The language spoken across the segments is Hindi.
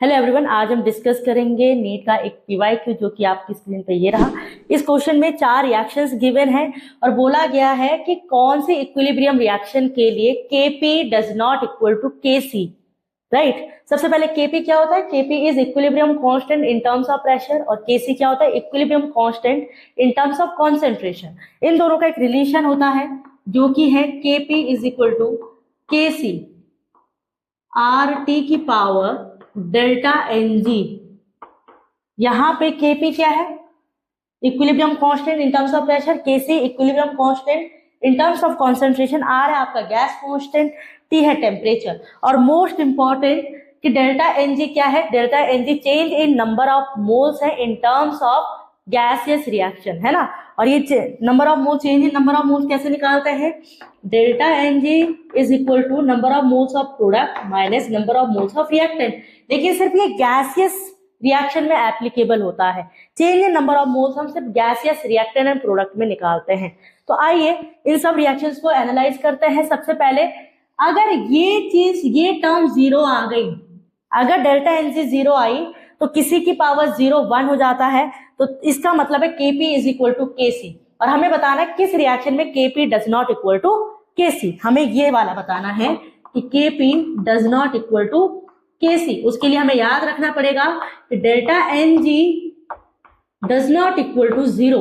हेलो एवरीवन, आज हम डिस्कस करेंगे नीट का एक पीवाईक्यू जो कि आपकी स्क्रीन पे ये रहा। इस क्वेश्चन में 4 रिएक्शंस गिवन हैं और बोला गया है कि कौन से इक्विलिब्रियम रिएक्शन के लिए Kp does not equal to Kc, right. सबसे पहले Kp क्या होता है? Kp is equilibrium constant in terms of pressure और Kc क्या होता है? Equilibrium constant in terms of concentration. इन दोनों का एक रिलेशन होता है जो कि है Kp is equal to Kc RT की पावर डेल्टा Ng। यहां पे Kp क्या है? Equilibrium constant in terms of pressure, Kc equilibrium constant in terms of concentration, R है आपका गैस कांस्टेंट, T है टेम्परेचर। और मोस्ट इंपॉर्टेंट कि डेल्टा Ng क्या है? Delta Ng change in number of moles है in terms of gaseous reaction, है ना। और ये number of mole, change in number of moles कैसे निकालते हैं? Delta Ng is equal to number of moles of product minus number of moles of reactant. लेकिन सिर्फ ये गैसियस रिएक्शन में एप्लीकेबल होता है। Change in number of moles हम सिर्फ गैसियस रिएक्टेंट एंड प्रोडक्ट में निकालते हैं। तो आइए इन सब रिएक्शंस को एनालाइज करते हैं। सबसे पहले अगर ये टर्म जीरो आ गई, अगर डेल्टा Ng जीरो आई तो किसी की पावर 1 हो जाता है, तो इसका मतलब है Kp is equal to Kc। और हमें बताना है किस रिएक्शन में Kp does not equal to Kc। हमें ये वाला बताना है कि Kp does not equal to Kc। उसके लिए हमें याद रखना पड़ेगा कि delta Ng does not equal to 0,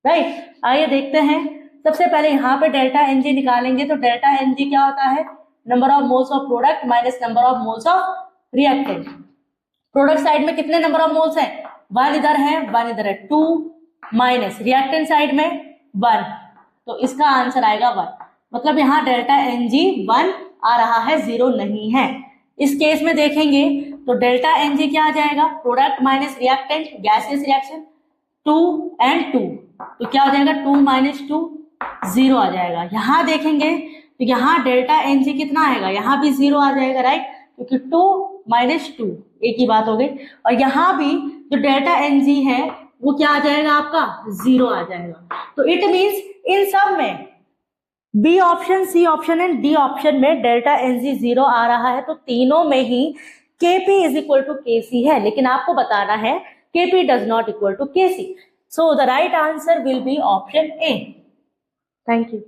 right. आइए देखते हैं। सबसे पहले यहाँ पे डेल्टा Ng निकालेंगे तो डेल्टा Ng क्या होता है? Number of moles of product minus number of moles of reactant. Product side में कितने नंबर ऑफ मोल्स हैं? 1 इधर है, 1 इधर है, 2 माइनस रिएक्टेंट साइड में 1, तो इसका आंसर आएगा 1। मतलब यहाँ डेल्टा Ng 1 आ रहा है, 0 नहीं है। इस केस में देखेंगे तो डेल्टा Ng क्या आ जाएगा? Product minus reactant, gaseous reaction, 2 and 2, तो क्या हो जाएगा? 2 माइनस 2 0 आ जाएगा। यहाँ देखेंगे तो यहाँ डेल्टा Ng कितना आएगा? यहाँ भी 0 आ जाएगा, राइट, क्योंकि 2 माइनस 2 एक ही बात हो गई। और यहाँ भी जो डेल्टा Ng है वो क्या आ जाएगा? आपका 0 आ जाएगा। तो इट मीन्स इन सब में B option, C option and D option में डेल्टा Ng 0 आ रहा है, तो तीनों में ही Kp is equal to Kc है। लेकिन आपको बताना है Kp does not equal to Kc। So the right answer will be option A. Thank you.